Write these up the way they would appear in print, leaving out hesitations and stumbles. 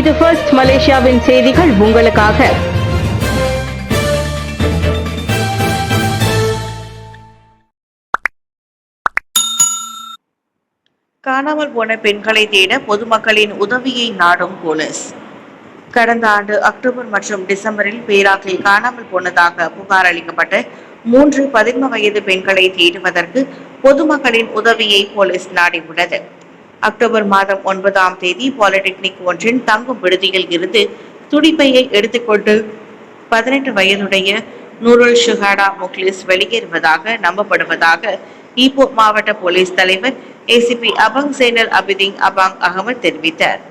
இது ஃபர்ஸ்ட் மலேசியாவின் செய்திகள் உங்களுக்காக. காணாமல் போன பெண்களை தேட பொதுமக்களின் உதவியை நாடும் போலீஸ். கடந்த ஆண்டு அக்டோபர் மற்றும் டிசம்பரில் பேராக்கில் காணாமல் போனதாக புகார் அளிக்கப்பட்ட 3 பதின்ம வயது பெண்களை தேடுவதற்கு பொதுமக்களின் உதவியை போலீஸ் நாடியுள்ளது. அக்டோபர் மாதம் 9ஆம் தேதி பாலிடெக்னிக் ஒன்றின் தங்கும் விடுதியில் இருந்து துடிப்பையை எடுத்துக்கொண்டு 18 வயதுடைய நூருல் ஷுஹாடா முக்லிஸ் வெளியேறுவதாக நம்பப்படுவதாக ஈப்போ மாவட்ட போலீஸ் தலைவர் ஏசிபி அபங் சைனல் அபிதிங் அபாங் அகமது தெரிவித்தார்.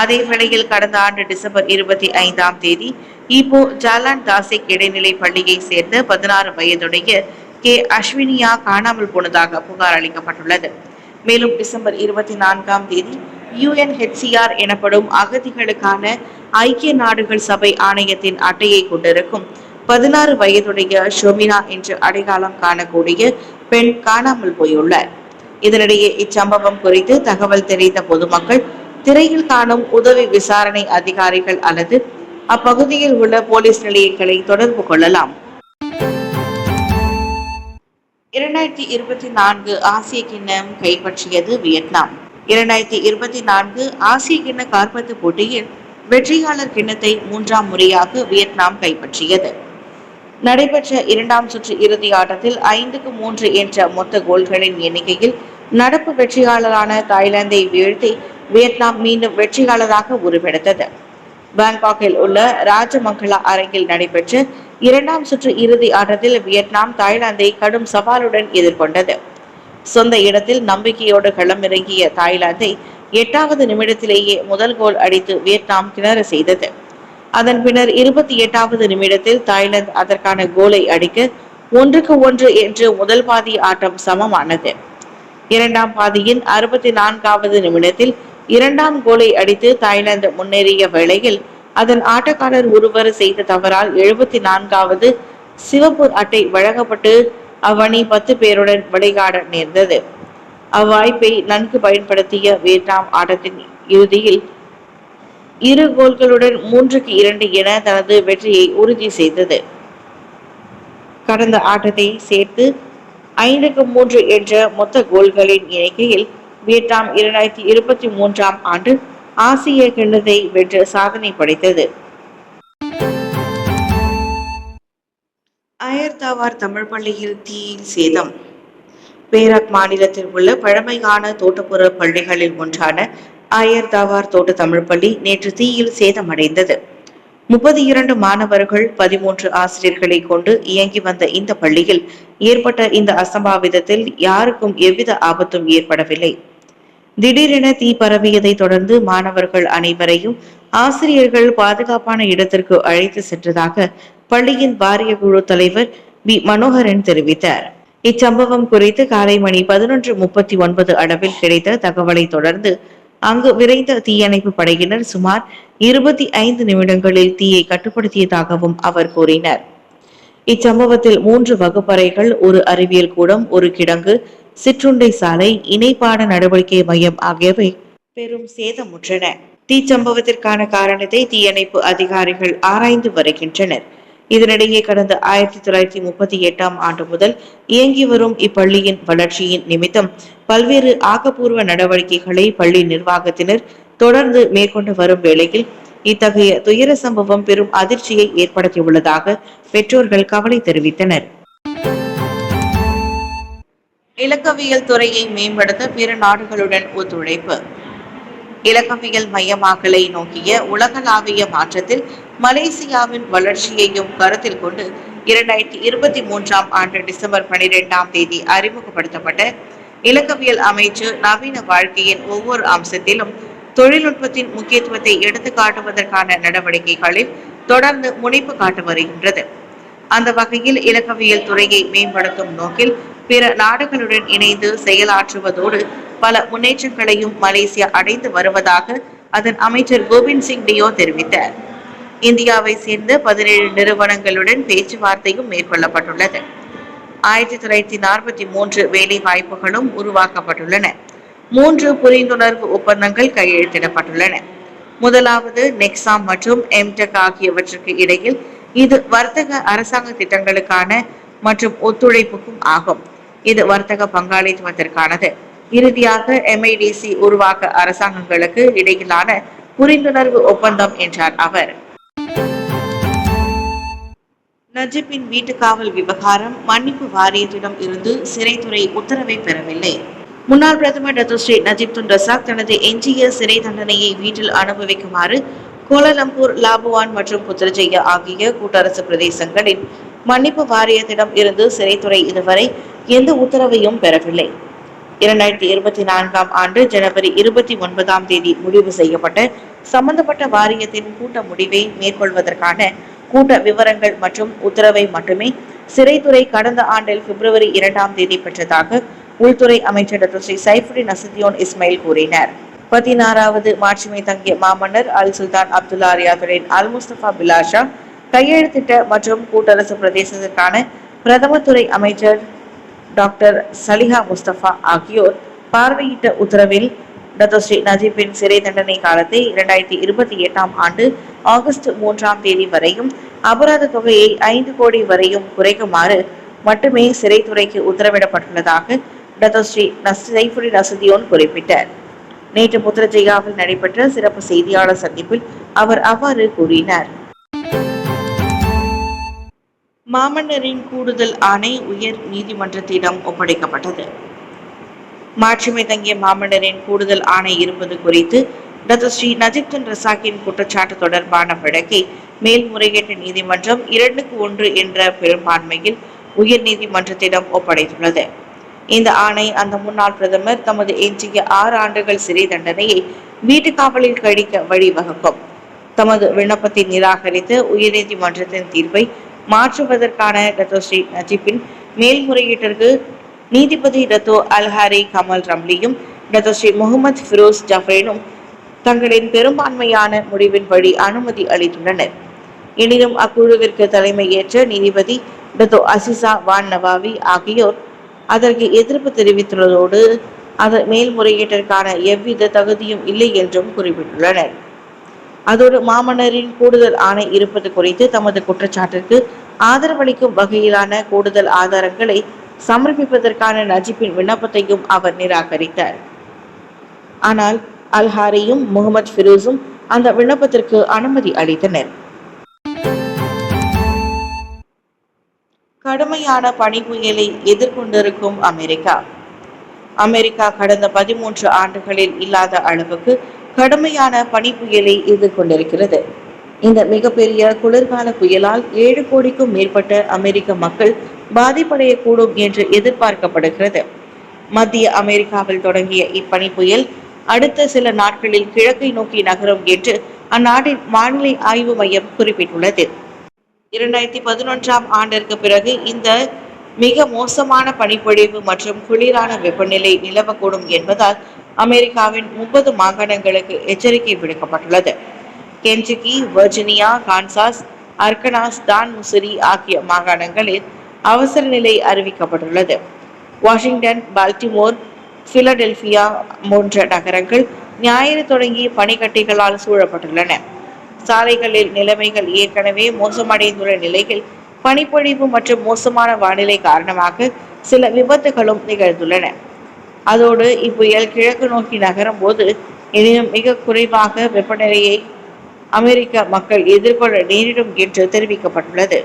அதே வேளையில் கடந்த ஆண்டு டிசம்பர் 25ஆம் தேதி ஈப்போ ஜாலான் தாசிக் இடைநிலை பள்ளியை சேர்ந்த 16 வயதுடைய கே அஸ்வினியா காணாமல் போனதாக புகார் அளிக்கப்பட்டுள்ளது. மேலும் டிசம்பர் 24ஆம் தேதி UNHCR எனப்படும் அகதிகளுக்கான ஐக்கிய நாடுகள் சபை ஆணையத்தின் அட்டையை கொண்டிருக்கும் 16 வயதுடைய ஷோமினா என்று அடையாளம் காணக்கூடிய பெண் காணாமல் போயுள்ளார். இதனிடையே இச்சம்பவம் குறித்து தகவல் தெரிந்த பொதுமக்கள் திரையில் காணும் உதவி விசாரணை அதிகாரிகள் அல்லது அப்பகுதியில் உள்ள போலீஸ் நிலையங்களை தொடர்பு கொள்ளலாம். 2024 ஆசிய கிண்ணம் கைப்பற்றியது வியட்நாம். 2024 ஆசிய கிண்ண காற்பந்து போட்டியில் வெற்றியாளர் கிண்ணத்தை 3ஆம் முறையாக வியட்நாம் கைப்பற்றியது. நடைபெற்ற 2ஆம் சுற்று இறுதி ஆட்டத்தில் 5-3 என்ற மொத்த கோல்களின் எண்ணிக்கையில் நடப்பு வெற்றியாளரான தாய்லாந்தை வீழ்த்தி வியட்நாம் மீண்டும் வெற்றியாளராக உருவெடுத்தது. பாங்காக்கில் உள்ள ராஜமங்களா அரங்கில் நடைபெற்ற 2ஆம் சுற்று இறுதி ஆட்டத்தில் வியட்நாம் தாய்லாந்தை கடும் சவாலுடன் எதிர்கொண்டது. சொந்த இடத்தில் நம்பிக்கையோடு களமிறங்கிய தாய்லாந்தை 8வது நிமிடத்திலேயே முதல் கோல் அடித்து வியட்நாம் திணற செய்தது. அதன் பின்னர் 28வது நிமிடத்தில் தாய்லாந்து அதற்கான கோலை அடிக்க 1-1 என்று முதல் பாதி ஆட்டம் சமமானது. 2ஆம் பாதியின் 64வது நிமிடத்தில் 2ஆம் கோலை அடித்து தாய்லாந்து முன்னேறிய வேளையில் அதன் ஆட்டக்காரர் ஒருவர் செய்த தவறால் 74வது சிவப்பு அட்டை வழங்கப்பட்டு அவ்வணி 10 பேருடன் விளையாட நேர்ந்தது. அவ்வாய்ப்பை நன்கு பயன்படுத்திய வியட்நாம் ஆட்டத்தின் இறுதியில் 2 கோல்களுடன் 3-2 என தனது வெற்றியை உறுதி செய்தது. கடந்த ஆட்டத்தை சேர்த்து 5-3 என்ற மொத்த கோல்களின் எண்ணிக்கையில் வியட்நாம் 2023ஆம் ஆண்டு ஆசிய கிண்ணத்தை வென்று சாதனை படைத்தது. அயர்தாவார் தமிழ் பள்ளியில் தீயில் சேதம். பேராக் மாநிலத்தில் உள்ள பழமையான தோட்டப்புற பள்ளிகளில் ஒன்றான அயர்தாவார் தோட்ட தமிழ் பள்ளி நேற்று தீயில் சேதமடைந்தது. 32 மாணவர்கள் 13 ஆசிரியர்களை கொண்டு இயங்கி வந்த இந்த பள்ளியில் ஏற்பட்ட இந்த அசம்பாவிதத்தில் யாருக்கும் எவ்வித ஆபத்தும் ஏற்படவில்லை. திடீரென தீ பரவியதை தொடர்ந்து மாணவர்கள் அனைவரையும் ஆசிரியர்கள் பாதுகாப்பான இடத்திற்கு அழைத்து சென்றதாக பள்ளியின் வாரிய குழு தலைவர் வி மனோகரன் தெரிவித்தார். இச்சம்பவம் குறித்து காலை மணி 11:39 அளவில் கிடைத்த தகவலை தொடர்ந்து அங்கு விரைந்த தீயணைப்பு படையினர் சுமார் 25 நிமிடங்களில் தீயை கட்டுப்படுத்தியதாகவும் அவர் கூறினார். இச்சம்பவத்தில் 3 வகுப்பறைகள், ஒரு அறிவியல் கூடம், ஒரு கிடங்கு, சிற்றுண்டை சாலை, இணைப்பாட நடவடிக்கை மையம் ஆகியவை பெரும் சேதமுற்றன. தீச்சம்பவத்திற்கான காரணத்தை தீயணைப்பு அதிகாரிகள் ஆராய்ந்து வருகின்றனர். இதனிடையே கடந்த 1938ஆம் ஆண்டு முதல் இயங்கி வரும் இப்பள்ளியின் வளர்ச்சியின் நிமித்தம் பல்வேறு ஆக்கப்பூர்வ நடவடிக்கைகளை பள்ளி நிர்வாகத்தினர் தொடர்ந்து மேற்கொண்டு வரும் வேளையில் இத்தகைய துயர சம்பவம் பெரும் அதிர்ச்சியை ஏற்படுத்தியுள்ளதாக பெற்றோர்கள் கவலை தெரிவித்தனர். இலக்கவியல் துறையை மேம்படுத்த பிற நாடுகளுடன் ஒத்துழைப்பு. இலக்கவியல் மையமாக்கலை நோக்கிய உலகளாவிய மாற்றத்தில் மலேசியாவின் வளர்ச்சியையும் கருத்தில் கொண்டு 2023ஆம் ஆண்டு டிசம்பர் 12ஆம் தேதி அறிமுகப்படுத்தப்பட்ட இலக்கவியல் அமைச்சு நவீன வாழ்க்கையின் ஒவ்வொரு அம்சத்திலும் தொழில்நுட்பத்தின் முக்கியத்துவத்தை எடுத்து காட்டுவதற்கான நடவடிக்கைகளில் தொடர்ந்து முனைப்பு காட்டு வருகின்றது. அந்த வகையில் இலக்கவியல் துறையை மேம்படுத்தும் நோக்கில் பிற நாடுகளுடன் இணைந்து செயலாற்றுவதோடு பல முன்னேற்றங்களையும் மலேசியா அடைந்து வருவதாக அதன் அமைச்சர் கோவிந்த் சிங் டியோ தெரிவித்தார். இந்தியாவை சேர்ந்த 17 நிறுவனங்களுடன் பேச்சுவார்த்தையும் மேற்கொள்ளப்பட்டுள்ளது. 1943 வேலை வாய்ப்புகளும் உருவாக்கப்பட்டுள்ளன. 3 புரிந்துணர்வு ஒப்பந்தங்கள் கையெழுத்திடப்பட்டுள்ளன. முதலாவது நெக்ஸாம் மற்றும் எம்டெக் ஆகியவற்றுக்கு இடையில் இது வர்த்தக அரசாங்க திட்டங்களுக்கான மற்றும் ஒத்துழைப்புக்கும் ஆகும். இது வர்த்தக பங்காளித்துவத்திற்கானது. இறுதியாக MIDC உருவாக்க அரசாங்கங்களுக்கு இடையிலான புரிந்துணர்வு ஒப்பந்தம் என்றார் அவர். நஜிப்பின் வீட்டு காவல் விவகாரம் மன்னிப்பு வாரியத்திடம் இருந்து சிறைத்துறை உத்தரவை பெறவில்லை. முன்னாள் பிரதமர் டத்தோஸ்ரீ நஜிப் துன் ரசாக் தனது எஞ்சிய சிறை தண்டனையை வீட்டில் அனுபவிக்குமாறு கோலாலம்பூர், லாபுவான் மற்றும் புத்ரஜயா ஆகிய கூட்டரசு பிரதேசங்களின் மன்னிப்பு வாரியத்திடம் இருந்து சிறைத்துறை இதுவரை எந்த உத்தரவையும் பெறவில்லை. 2024ஆம் ஆண்டு ஜனவரி 29ஆம் தேதி முடிவு செய்யப்பட்ட சம்பந்தப்பட்ட வாரியத்தின் கூட்ட முடிவை மேற்கொள்வதற்கான கூட்ட விவரங்கள் மற்றும் உத்தரவை மட்டுமே சிறைத்துறை கடந்த ஆண்டில் பிப்ரவரி 2ஆம் தேதி பெற்றதாக உள்துறை அமைச்சர் டத்தோஸ்ரீ சைஃபுடின் அசதியோன் இஸ்மாயில் கூறினார். 16வது மாட்சிமை தங்கிய மாமன்னர் அல் சுல்தான் அப்துல்லா ரியாதுடன் அல் முஸ்தபா பிலாஷா கையெழுத்திட்ட மற்றும் கூட்டரசு பிரதேசத்திற்கான பிரதமர் துறை அமைச்சர் டாக்டர் சலிஹா முஸ்தபா ஆகியோர் பார்வையிட்ட உத்தரவில் டத்தோஸ்ரீ நஜிப்பின் சிறை தண்டனை காலத்தை 2028ஆம் ஆண்டு ஆகஸ்ட் 3ஆம் தேதி வரையும் அபராத தொகையை 5 கோடி வரையும் குறைக்குமாறு மட்டுமே சிறைத்துறைக்கு உத்தரவிடப்பட்டுள்ளதாக டத்தோஸ்ரீ சைஃபுடின் அசதியோன் குறிப்பிட்டார். நேற்று புத்ரஜயாவில் நடைபெற்ற சிறப்பு செய்தியாளர் சந்திப்பில் அவர் அவ்வாறு கூறினார். மாமன்னரின் கூடுதல் ஆணை உயர் நீதிமன்றத்திடம் ஒப்படைக்கப்பட்டது. மாட்சிமை தங்கிய மாமன்னரின் கூடுதல் ஆணை இருப்பது குறித்து டத்தோஸ்ரீ நஜிப் துன் ரசாக்கின் குற்றச்சாட்டு தொடர்பான வழக்கை மேல்முறையீட்டு நீதிமன்றம் 2-1 என்ற பெரும்பான்மையில் உயர் நீதிமன்றத்திடம் ஒப்படைத்துள்ளது. இந்த ஆணை அந்த முன்னாள் பிரதமர் தமது எஞ்சிய 6 ஆண்டுகள் சிறை தண்டனையை வீட்டு காவலில் கழிக்க வழிவகுக்கும். தமது விண்ணப்பத்தை நிராகரித்த உயர்நீதிமன்றத்தின் தீர்ப்பை மாற்றுவதற்கான டத்தோஸ்ரீ நஜிப்பின் மேல்முறையீட்டிற்கு நீதிபதி டத்தோ அல்ஹாரி கமல் ரம்லியும் டத்தோஸ்ரீ முகமது ஃபிரோஸ் ஜஃப்ரேனும் தங்களின் பெரும்பான்மையான முடிவின்படி அனுமதி அளித்துள்ளனர். எனினும் அக்குழுவிற்கு தலைமை ஏற்ற நீதிபதி டத்தோ அசிசா வான் நவாவி ஆகியோர் அதற்கு எதிர்ப்பு தெரிவித்துள்ளதோடு அது மேல்முறையீட்டிற்கான எவ்வித தகுதியும் இல்லை என்றும் குறிப்பிட்டுள்ளனர். அதோடு மாமன்னரின் கூடுதல் ஆணை இருப்பது குறித்து தமது குற்றச்சாட்டிற்கு ஆதரவளிக்கும் வகையிலான கூடுதல் ஆதாரங்களை சமர்ப்பிப்பதற்கான நஜிப்பின் விண்ணப்பத்தையும் அவர் நிராகரித்தார். ஆனால் அல்ஹாரியும் முகமது ஃபிரோஸும் அந்த விண்ணப்பத்திற்கு அனுமதி அளித்தனர். கடுமையான பனி புயலை எதிர்கொண்டிருக்கும் அமெரிக்கா கடந்த 13 ஆண்டுகளில் இல்லாத அளவுக்கு கடுமையான பனி புயலை எதிர்கொண்டிருக்கிறது. இந்த மிகப்பெரிய குளிர்கால புயலால் 7 கோடிக்கும் மேற்பட்ட அமெரிக்க மக்கள் பாதிப்படையக்கூடும் என்று எதிர்பார்க்கப்படுகிறது. மத்திய அமெரிக்காவில் தொடங்கிய இப்பனி புயல் அடுத்த சில நாட்களில் கிழக்கை நோக்கி நகரும் என்று அந்நாட்டின் வானிலை ஆய்வு மையம் குறிப்பிட்டுள்ளது. 2011ஆம் ஆண்டிற்கு பிறகு இந்த மிக மோசமான பனிப்பொழிவு மற்றும் குளிரான வெப்பநிலை நிலவக்கூடும் என்பதால் அமெரிக்காவின் 30 மாகாணங்களுக்கு எச்சரிக்கை விடுக்கப்பட்டுள்ளது. Kentucky, Virginia, Kansas, அர்கனாஸ், Don Musiri ஆகிய மாகாணங்களில் அவசர நிலை அறிவிக்கப்பட்டுள்ளது. வாஷிங்டன், பால்டிமோர், பிலடெல்பியா போன்ற நகரங்கள் ஞாயிறு தொடங்கி பனிக்கட்டிகளால் சூழப்பட்டுள்ளன. சாலைகளில் நிலைமைகள் ஏற்கனவே மோசமடைந்துள்ள நிலையில் பனிப்பொழிவு மற்றும் மோசமான வானிலை காரணமாக சில விபத்துகளும் நிகழ்ந்துள்ளன. அதோடு இப்புயல் கிழக்கு நோக்கி நகரும் போது எனினும் மிக குறைவாக வெப்பநிலையை அமெரிக்க மக்கள் எதிர்கொள்ள நேரிடும் என்று தெரிவிக்கப்பட்டுள்ளது.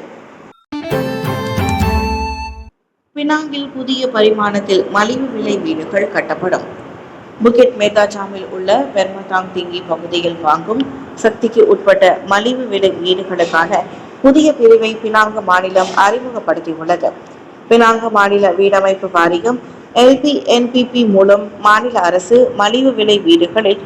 பினாங்கில் புதிய பரிமாணத்தில் மலிவு விலை வீடுகள் கட்டப்படும். புகிட் மேகாஜாமில் உள்ள பெர்மதாங் திங்கி பகுதியில் வாங்கும் சக்திக்கு உட்பட்ட மலிவு விலை வீடுகளுக்கான புதிய பிரிவை பினாங்கு மாநிலம் அறிமுகப்படுத்தியுள்ளது. பினாங்கு மாநில வீடமைப்பு வாரியம் LPNPP மூலம் மாநில அரசு மலிவு விலை வீடுகளில்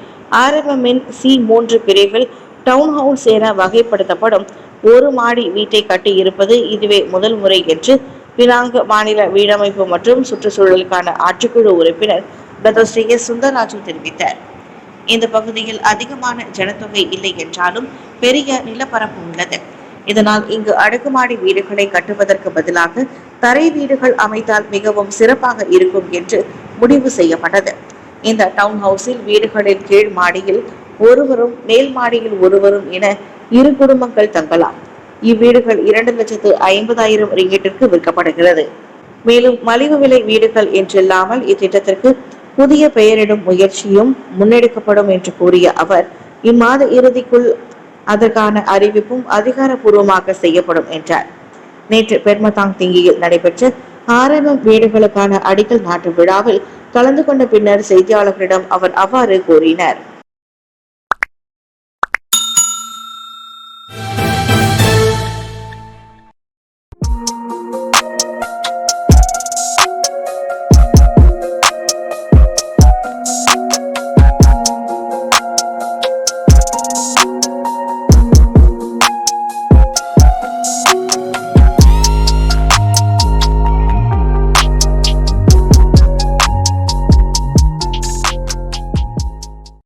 RMMின் C3 பிரிவில் டவுன் ஹவுஸ் என வகைப்படுத்தப்படும் ஒரு மாடி வீட்டை கட்டி இருப்பது இதுவே முதல் முறை என்று பினாங்கு மாநில வீடமைப்பு மற்றும் சுற்றுச்சூழலுக்கான ஆட்சிக்குழு உறுப்பினர் டத்தோஸ்ரீ சுந்தரராஜு தெரிவித்தார். இந்த பகுதியில் அதிகமான ஜனத்தொகை இல்லை என்றாலும் பெரிய நிலப்பரப்பு உள்ளது. இதனால் இங்கு அடுக்குமாடி வீடுகளை கட்டுவதற்கு பதிலாக தரை வீடுகள் அமைத்தால் மிகவும் சிறப்பாக இருக்கும் என்று முடிவு செய்யப்பட்டது. இந்த டவுன் ஹவுஸில் வீடுகளின் கீழ் மாடியில் ஒருவரும் மேல் மாடியில் ஒருவரும் என 2 குடும்பங்கள் தங்கலாம். இவ்வீடுகள் 2,50,000 ரிங்கெட்டிற்கு விற்கப்படுகிறது. மேலும் மலிவு விலை வீடுகள் என்றில்லாமல் இத்திட்டத்திற்கு புதிய பெயரிடும் முயற்சியும் முன்னெடுக்கப்படும் என்று கூறிய அவர், இம்மாத இறுதிக்குள் அதற்கான அறிவிப்பும் அதிகாரப்பூர்வமாக செய்யப்படும் என்றார். நேற்று பெர்மதாங் திங்கியில் நடைபெற்ற ஆரம்ப வீடுகளுக்கான அடிக்கல் நாட்டு விழாவில் கலந்து கொண்ட பின்னர் செய்தியாளர்களிடம் அவர் அவ்வாறு கூறினார்.